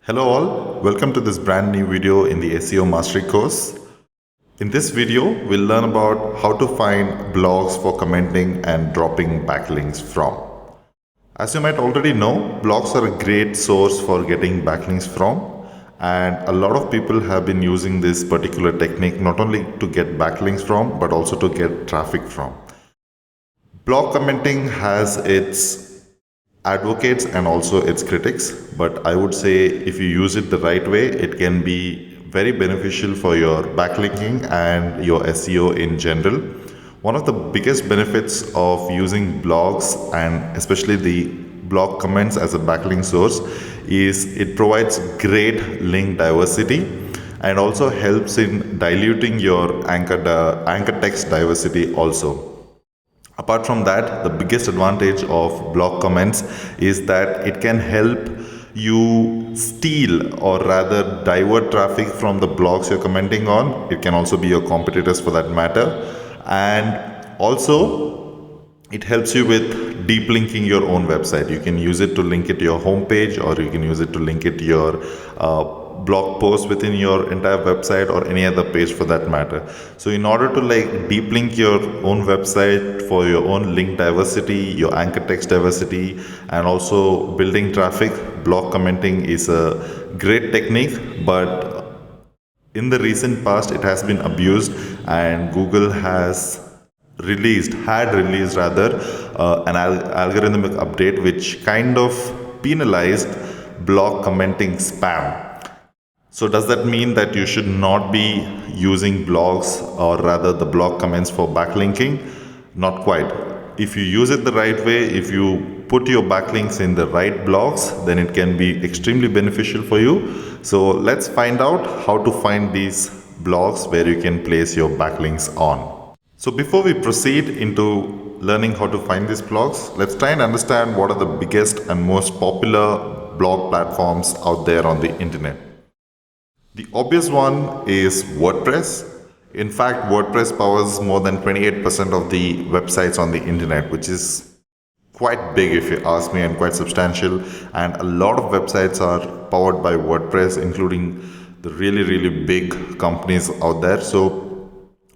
Hello all, welcome to this brand new video in the SEO Mastery course. In this video, we'll learn about how to find blogs for commenting and dropping backlinks from. As you might already know, blogs are a great source for getting backlinks from, and a lot of people have been using this particular technique not only to get backlinks from but also to get traffic from. Blog commenting has its advocates and also its critics, but I would say if you use it the right way, it can be very beneficial for your backlinking and your SEO in general. One of the biggest benefits of using blogs and especially the blog comments as a backlink source is it provides great link diversity and also helps in diluting your anchor text diversity also. Apart from that, the biggest advantage of blog comments is that it can help you steal or rather divert traffic from the blogs you're commenting on. It can also be your competitors for that matter. And also, it helps you with deep linking your own website. You can use it to link it to your homepage, or you can use it to link it to your blog post within your entire website or any other page for that matter. So in order to deep link your own website for your own link diversity, your anchor text diversity, and also building traffic, blog commenting is a great technique, but in the recent past it has been abused, and Google had released rather an algorithmic update which kind of penalized blog commenting spam. So does that mean that you should not be using blogs or rather the blog comments for backlinking? Not quite. If you use it the right way, if you put your backlinks in the right blogs, then it can be extremely beneficial for you. So let's find out how to find these blogs where you can place your backlinks on. So before we proceed into learning how to find these blogs, let's try and understand what are the biggest and most popular blog platforms out there on the internet. The obvious one is WordPress. In fact, WordPress powers more than 28% of the websites on the internet, which is quite big if you ask me, and quite substantial. And a lot of websites are powered by WordPress, including the really big companies out there. So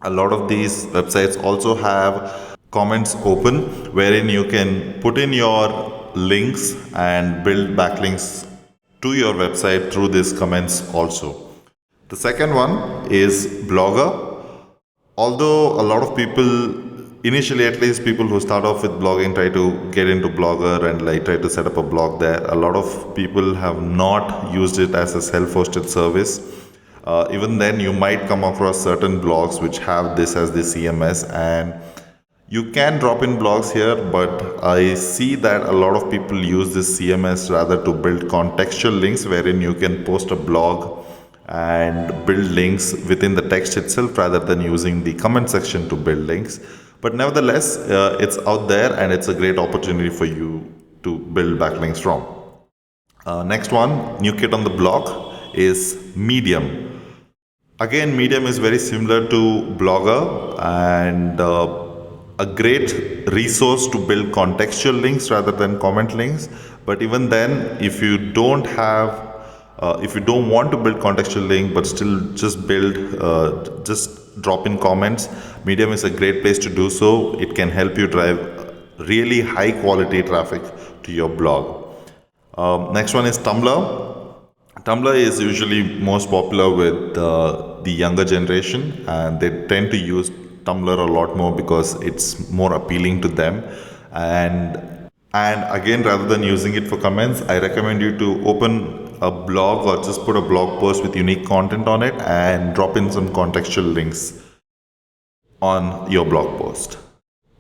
a lot of these websites also have comments open wherein you can put in your links and build backlinks to your website through these comments also. The second one is Blogger. Although a lot of people, initially at least people who start off with blogging, try to get into Blogger and try to set up a blog there, a lot of people have not used it as a self-hosted service. Even then, you might come across certain blogs which have this as the CMS, and you can drop in blogs here, but I see that a lot of people use this CMS rather to build contextual links wherein you can post a blog and build links within the text itself rather than using the comment section to build links. But nevertheless, it's out there and it's a great opportunity for you to build backlinks from. Next one, new kid on the block is Medium. Again, Medium is very similar to Blogger and a great resource to build contextual links rather than comment links. But even then, if you don't want to build contextual link but still just drop in comments, Medium is a great place to do so. It can help you drive really high quality traffic to your blog. Next one is Tumblr. Tumblr is usually most popular with the younger generation, and they tend to use Tumblr a lot more because it's more appealing to them. And again, rather than using it for comments, I recommend you to open a blog or just put a blog post with unique content on it and drop in some contextual links on your blog post.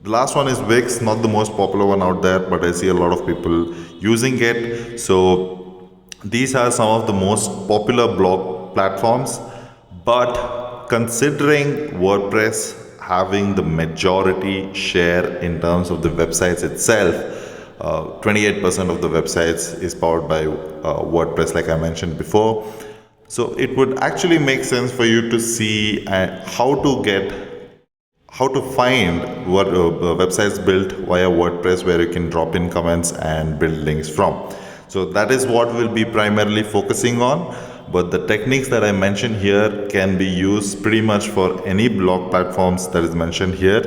The last one is Wix, not the most popular one out there, but I see a lot of people using it. So these are some of the most popular blog platforms, but considering WordPress having the majority share in terms of the websites itself, 28% of the websites is powered by WordPress, like I mentioned before. So it would actually make sense for you to see how to find websites built via WordPress where you can drop in comments and build links from. So that is what we'll be primarily focusing on. But the techniques that I mentioned here can be used pretty much for any blog platforms that is mentioned here.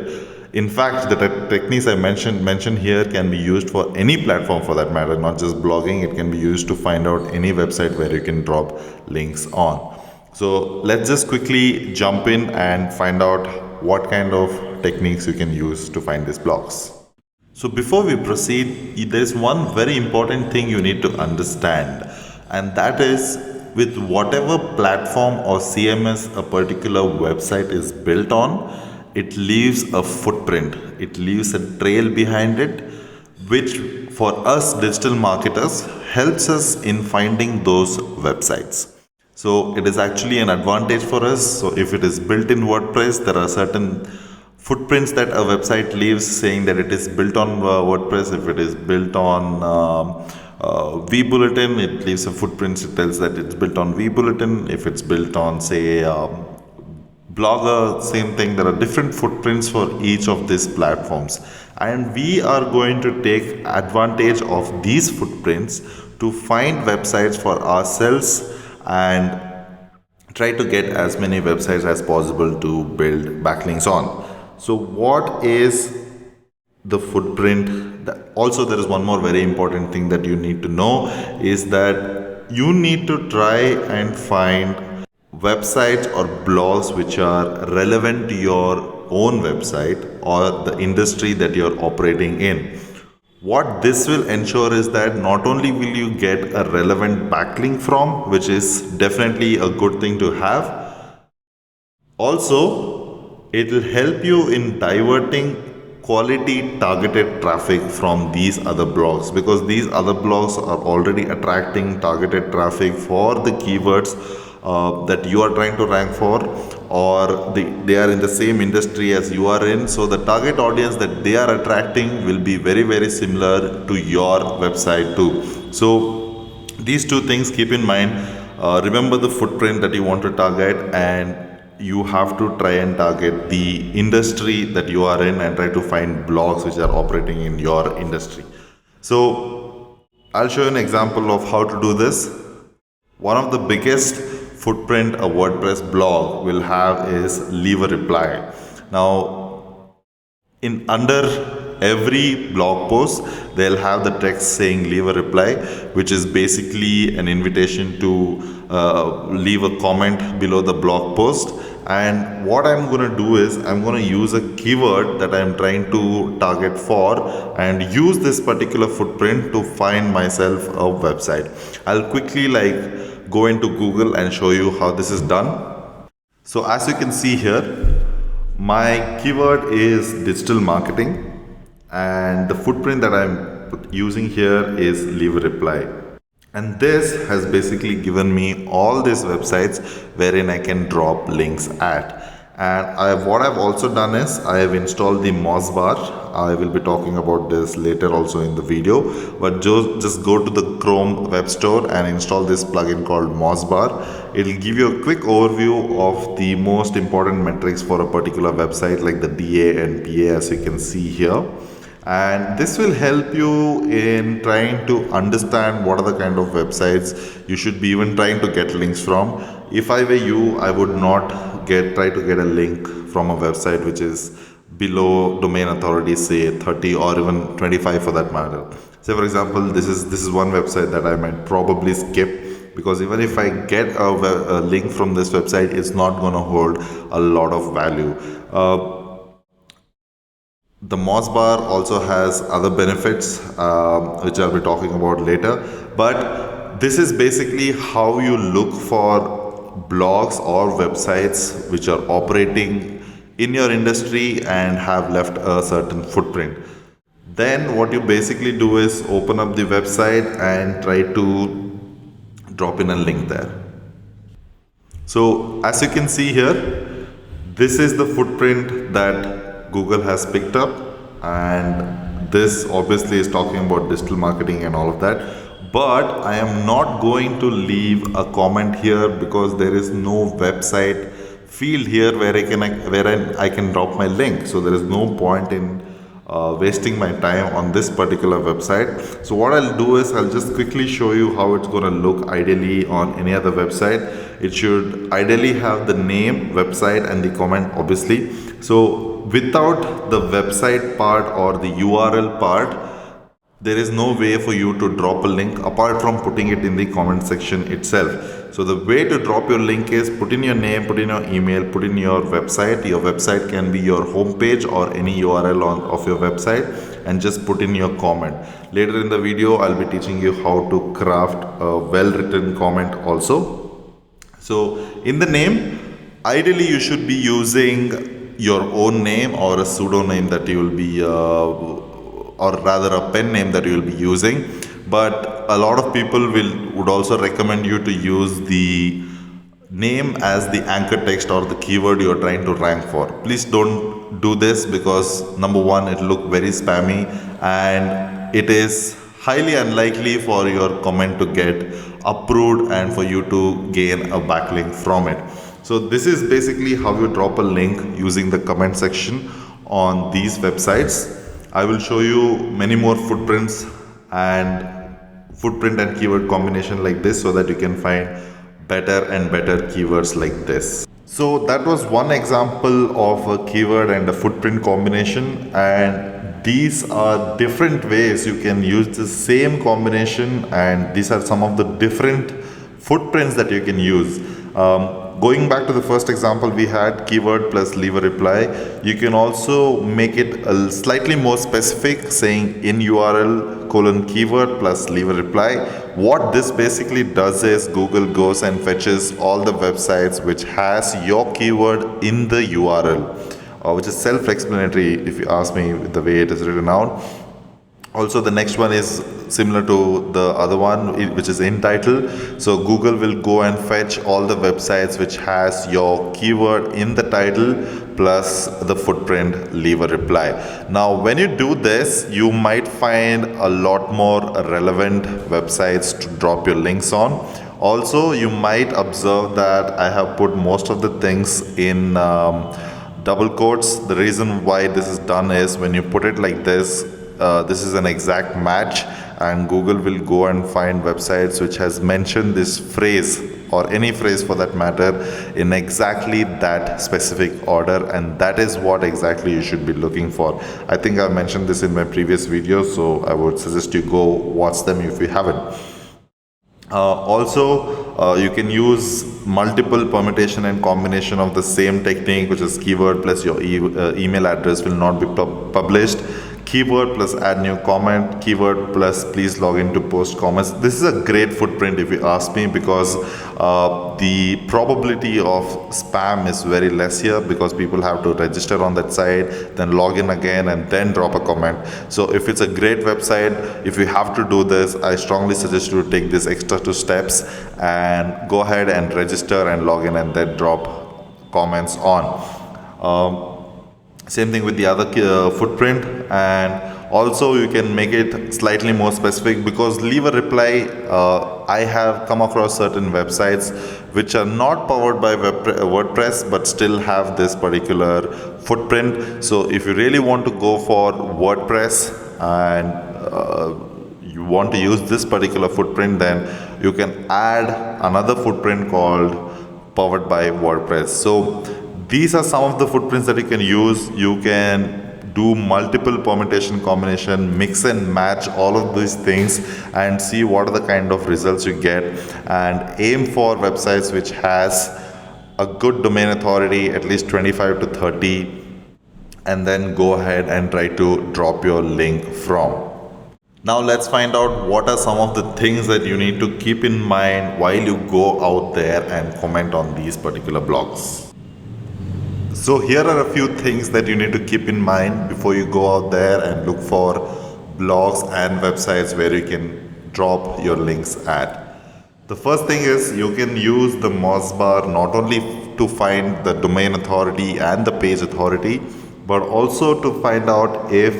In fact, the techniques I mentioned here can be used for any platform for that matter, not just blogging. It can be used to find out any website where you can drop links on. So let's just quickly jump in and find out what kind of techniques you can use to find these blogs. So before we proceed, there is one very important thing you need to understand, and that is with whatever platform or CMS a particular website is built on, it leaves a footprint, it leaves a trail behind it, which for us digital marketers helps us in finding those websites. So it is actually an advantage for us. So if it is built in WordPress, there are certain footprints that a website leaves saying that it is built on WordPress. If it is built on vBulletin, it leaves a footprint. It tells that it's built on vBulletin. If it's built on, say, Blogger, same thing. There are different footprints for each of these platforms, and we are going to take advantage of these footprints to find websites for ourselves and try to get as many websites as possible to build backlinks on. So what is the footprint? Also, there is one more very important thing that you need to know is that you need to try and find websites or blogs which are relevant to your own website or the industry that you're operating in. What this will ensure is that not only will you get a relevant backlink from, which is definitely a good thing to have, also it will help you in diverting quality targeted traffic from these other blogs, because these other blogs are already attracting targeted traffic for the keywords that you are trying to rank for, or they are in the same industry as you are in. So the target audience that they are attracting will be very, very similar to your website too. So these two things keep in mind. Remember the footprint that you want to target, and you have to try and target the industry that you are in and try to find blogs which are operating in your industry. So I'll show you an example of how to do this. One of the biggest footprint a WordPress blog will have is leave a reply. Now, in under every blog post, they'll have the text saying leave a reply, which is basically an invitation to leave a comment below the blog post. And what I'm going to do is I'm going to use a keyword that I'm trying to target for and use this particular footprint to find myself a website. I'll quickly go into Google and show you how this is done. So as you can see here, my keyword is digital marketing, and the footprint that I'm using here is leave a reply. And this has basically given me all these websites wherein I can drop links at. And what I've also done is I have installed the Moz bar. I will be talking about this later also in the video, but just go to the Chrome web store and install this plugin called Moz bar. It will give you a quick overview of the most important metrics for a particular website, like the DA and PA, as you can see here. And this will help you in trying to understand what are the kind of websites you should be even trying to get links from. If I were you, I would not try to get a link from a website which is below domain authority, say 30 or even 25 for that matter. Say for example, this is one website that I might probably skip, because even if I get a link from this website, it's not going to hold a lot of value. The Moz bar also has other benefits, which I'll be talking about later. But this is basically how you look for blogs or websites which are operating in your industry and have left a certain footprint. Then what you basically do is open up the website and try to drop in a link there. So as you can see here, this is the footprint that Google has picked up, and this obviously is talking about digital marketing and all of that. But I am not going to leave a comment here because there is no website field here where I can drop my link. So there is no point in wasting my time on this particular website. So what I'll do is I'll just quickly show you how it's going to look ideally on any other website. It should ideally have the name, website, and the comment, obviously. So without the website part or the URL part, there is no way for you to drop a link apart from putting it in the comment section itself. So the way to drop your link is put in your name, put in your email, put in your website. Your website can be your homepage or any URL of your website, and just put in your comment. Later in the video, I'll be teaching you how to craft a well-written comment also. So in the name, ideally you should be using your own name or a pseudonym that you will be or rather a pen name that you will be using. But a lot of people would also recommend you to use the name as the anchor text or the keyword you are trying to rank for. Please don't do this, because number one, it looks very spammy, and it is highly unlikely for your comment to get approved and for you to gain a backlink from it. So this is basically how you drop a link using the comment section on these websites. I will show you many more footprint and keyword combination like this, so that you can find better and better keywords like this. So that was one example of a keyword and a footprint combination, and these are different ways you can use the same combination, and these are some of the different footprints that you can use. Going back to the first example we had, keyword plus leave a reply, you can also make it a slightly more specific, saying in URL :keyword plus leave a reply. What this basically does is Google goes and fetches all the websites which has your keyword in the URL, which is self-explanatory if you ask me, the way it is written out. Also, the next one is similar to the other one, which is in title. So Google will go and fetch all the websites which has your keyword in the title plus the footprint leave a reply. Now when you do this, you might find a lot more relevant websites to drop your links on. Also, you might observe that I have put most of the things in double quotes. The reason why this is done is when you put it like this, this is an exact match, and Google will go and find websites which has mentioned this phrase, or any phrase for that matter, in exactly that specific order, and that is what exactly you should be looking for. I think I mentioned this in my previous video, so I would suggest you go watch them if you haven't. Also, you can use multiple permutation and combination of the same technique, which is keyword plus your email address will not be published, keyword plus add new comment, keyword plus please log in to post comments. This is a great footprint if you ask me, because the probability of spam is very less here, because people have to register on that site, then log in again, and then drop a comment. So if it's a great website, if you have to do this, I strongly suggest you to take this extra 2 steps and go ahead and register and log in and then drop comments on. Same thing with the other footprint, and also you can make it slightly more specific, because leave a reply, I have come across certain websites which are not powered by WordPress but still have this particular footprint. So if you really want to go for WordPress and you want to use this particular footprint, then you can add another footprint called powered by WordPress. So these are some of the footprints that you can use. You can do multiple permutation combination, mix and match all of these things, and see what are the kind of results you get, and aim for websites which has a good domain authority, at least 25 to 30, and then go ahead and try to drop your link from. Now let's find out what are some of the things that you need to keep in mind while you go out there and comment on these particular blogs. So here are a few things that you need to keep in mind before you go out there and look for blogs and websites where you can drop your links at. The first thing is you can use the Moz bar not only to find the domain authority and the page authority, but also to find out if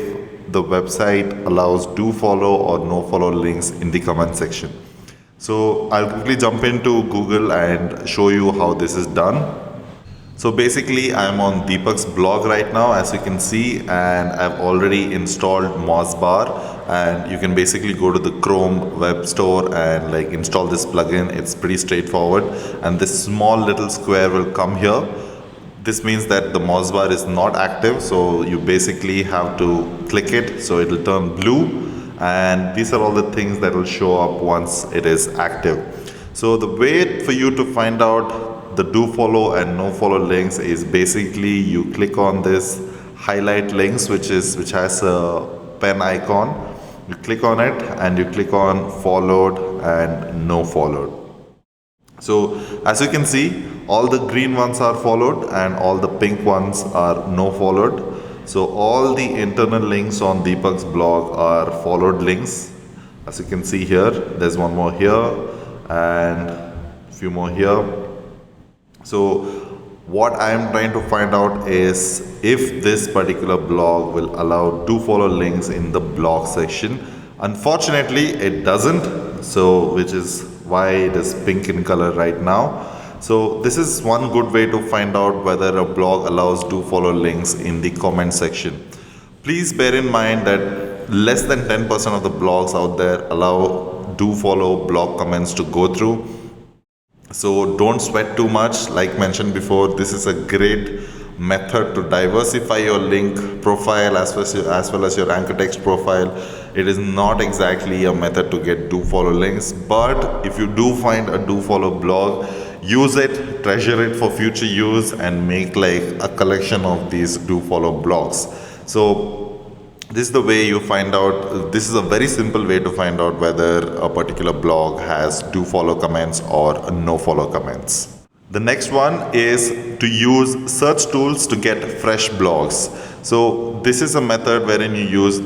the website allows do follow or no follow links in the comment section. So I'll quickly jump into Google and show you how this is done. So basically I'm on Deepak's blog right now, as you can see, and I've already installed Mozbar, and you can basically go to the Chrome web store and like install this plugin. It's pretty straightforward, and this small little square will come here. This means that the Mozbar is not active, so you basically have to click it so it'll turn blue, and these are all the things that will show up once it is active. So the way for you to find out the do follow and no follow links is basically you click on this highlight links, which has a pen icon. You click on it and you click on followed and no followed. So as you can see, all the green ones are followed and all the pink ones are no followed. So all the internal links on Deepak's blog are followed links. As you can see here, there's one more here and a few more here. So what I am trying to find out is if this particular blog will allow do follow links in the blog section. Unfortunately, it doesn't, so which is why it is pink in color right now. So this is one good way to find out whether a blog allows do follow links in the comment section. Please bear in mind that less than 10% of the blogs out there allow do follow blog comments to go through. So don't sweat too much. Like mentioned before, this is a great method to diversify your link profile as well as your anchor text profile. It is not exactly a method to get do follow links, but if you do find a do follow blog, use it, treasure it for future use, and make like a collection of these do follow blogs. So this is the way you find out. This is a very simple way to find out whether a particular blog has do follow comments or no follow comments. The next one is to use search tools to get fresh blogs. So this is a method wherein you use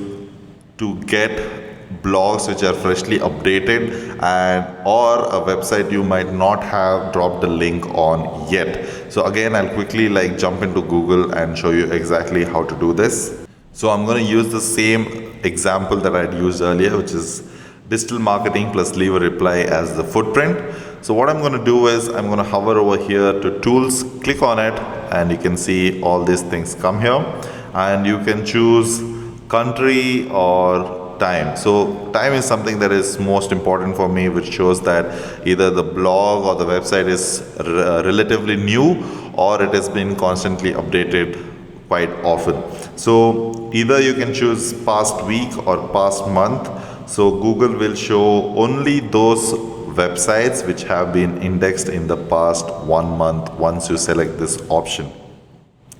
to get blogs which are freshly updated and or a website you might not have dropped the link on yet. So again, I'll quickly like jump into Google and show you exactly how to do this. So I'm going to use the same example that I'd used earlier, which is digital marketing plus leave a reply as the footprint. So what I'm going to do is I'm going to hover over here to tools, click on it, and you can see all these things come here, and you can choose country or time. So time is something that is most important for me, which shows that either the blog or the website is relatively new or it has been constantly updated quite often. So either you can choose past week or past month. So Google will show only those websites which have been indexed in the past 1 month once you select this option.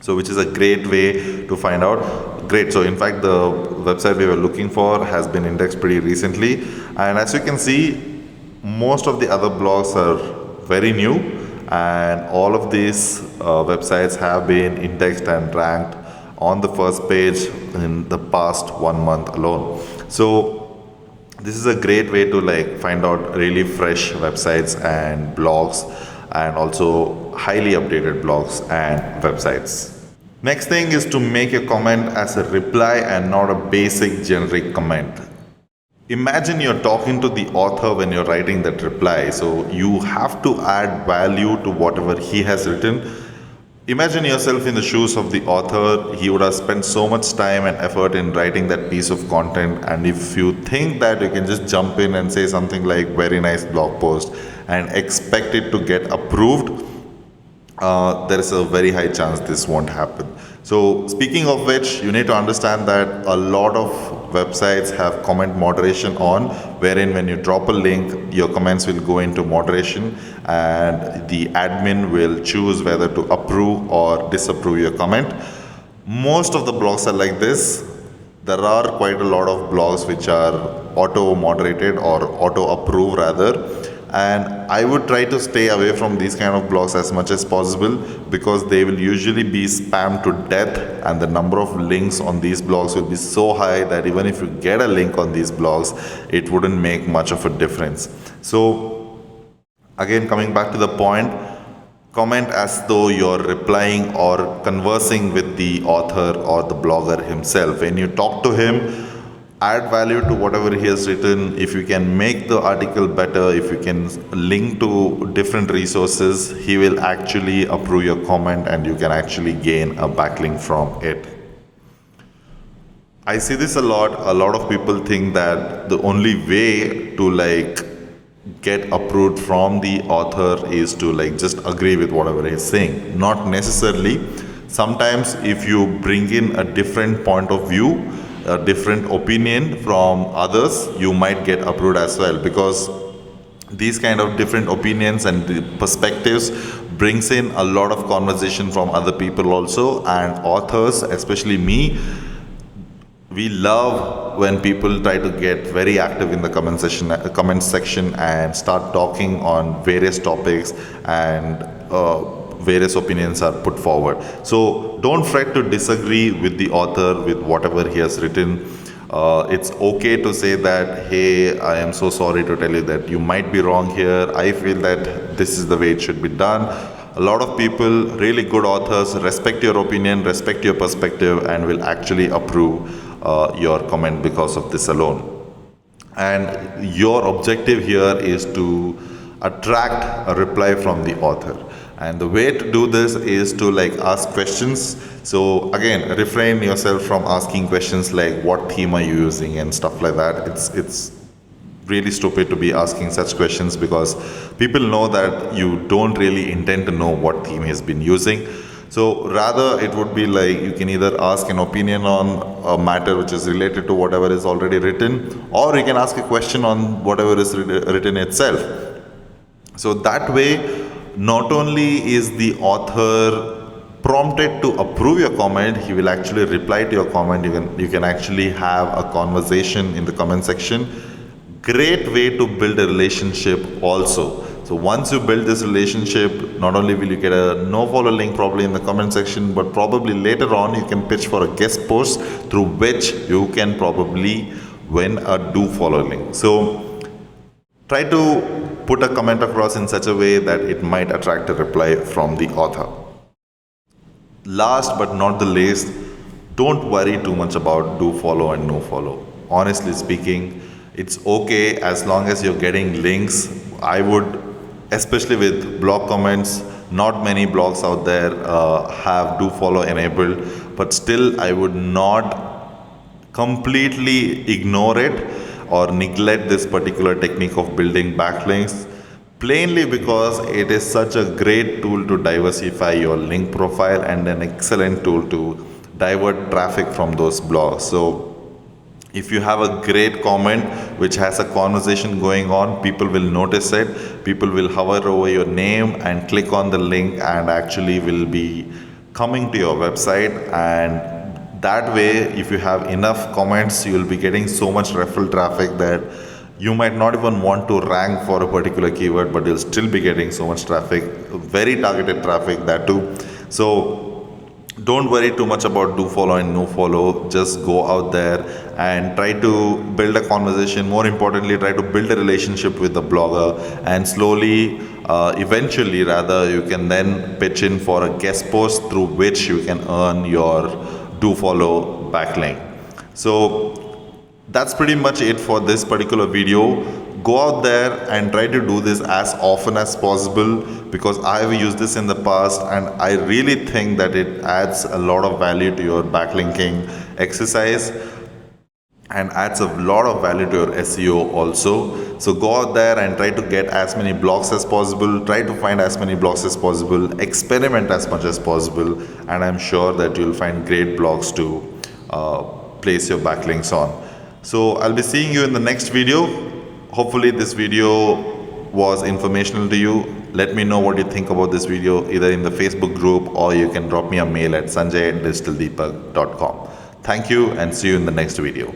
So which is a great way to find out. Great. So in fact, the website we were looking for has been indexed pretty recently. And as you can see, most of the other blogs are very new, and all of these websites have been indexed and ranked on the first page in the past 1 month alone. So this is a great way to like find out really fresh websites and blogs, and also highly updated blogs and websites. Next thing is to make a comment as a reply and not a basic generic comment. Imagine you're talking to the author when you're writing that reply, so you have to add value to whatever he has written. Imagine yourself in the shoes of the author. He would have spent so much time and effort in writing that piece of content, and if you think that you can just jump in and say something like very nice blog post and expect it to get approved, there is a very high chance this won't happen. So speaking of which, you need to understand that a lot of websites have comment moderation on, wherein when you drop a link, your comments will go into moderation and the admin will choose whether to approve or disapprove your comment. Most of the blogs are like this. There are quite a lot of blogs which are auto moderated or auto approve rather. And I would try to stay away from these kind of blogs as much as possible, because they will usually be spammed to death, and the number of links on these blogs will be so high that even if you get a link on these blogs, it wouldn't make much of a difference. So again, coming back to the point, comment as though you're replying or conversing with the author or the blogger himself. When you talk to him, add value to whatever he has written, if you can make the article better, if you can link to different resources, he will actually approve your comment and you can actually gain a backlink from it. I see this a lot. A lot of people think that the only way to get approved from the author is to just agree with whatever he's saying. Not necessarily. Sometimes if you bring in a different point of view, a different opinion from others, you might get approved as well, because these kind of different opinions and the perspectives brings in a lot of conversation from other people also, and authors, especially me, we love when people try to get very active in the comment section and start talking on various topics, and various opinions are put forward. So don't fret to disagree with the author with whatever he has written. It's okay to say that, hey, I am so sorry to tell you that you might be wrong here. I feel that this is the way it should be done. A lot of people, really good authors, respect your opinion, respect your perspective, and will actually approve your comment because of this alone. And your objective here is to attract a reply from the author. And the way to do this is to ask questions. So again, refrain yourself from asking questions like what theme are you using and stuff like that. It's really stupid to be asking such questions, because people know that you don't really intend to know what theme he's been using. So rather it would be you can either ask an opinion on a matter which is related to whatever is already written, or you can ask a question on whatever is written itself. So that way, not only is the author prompted to approve your comment, he will actually reply to your comment. You can actually have a conversation in the comment section. Great way to build a relationship also. So once you build this relationship, not only will you get a no-follow link probably in the comment section, but probably later on you can pitch for a guest post through which you can probably win a do-follow link. So try to put a comment across in such a way that it might attract a reply from the author. Last but not the least, don't worry too much about do follow and no follow. Honestly speaking, it's okay as long as you're getting links. I would, especially with blog comments, not many blogs out there have do follow enabled, but still I would not completely ignore it or neglect this particular technique of building backlinks, plainly because it is such a great tool to diversify your link profile and an excellent tool to divert traffic from those blogs. So if you have a great comment which has a conversation going on, people will notice it. People will hover over your name and click on the link and actually will be coming to your website. And that way, if you have enough comments, you will be getting so much referral traffic that you might not even want to rank for a particular keyword, but you'll still be getting so much traffic, very targeted traffic, that too. So don't worry too much about do follow and no follow. Just go out there and try to build a conversation. More importantly, try to build a relationship with the blogger, and slowly, eventually rather, you can then pitch in for a guest post through which you can earn your do follow backlink. So that's pretty much it for this particular video. Go out there and try to do this as often as possible, because I have used this in the past and I really think that it adds a lot of value to your backlinking exercise and adds a lot of value to your SEO also. So go out there and try to get as many blogs as possible, try to find as many blogs as possible, experiment as much as possible, and I'm sure that you'll find great blogs to place your backlinks on. So I'll be seeing you in the next video. Hopefully this video was informational to you. Let me know what you think about this video either in the Facebook group, or you can drop me a mail at sanjay@digitaldeepak.com. Thank you and see you in the next video.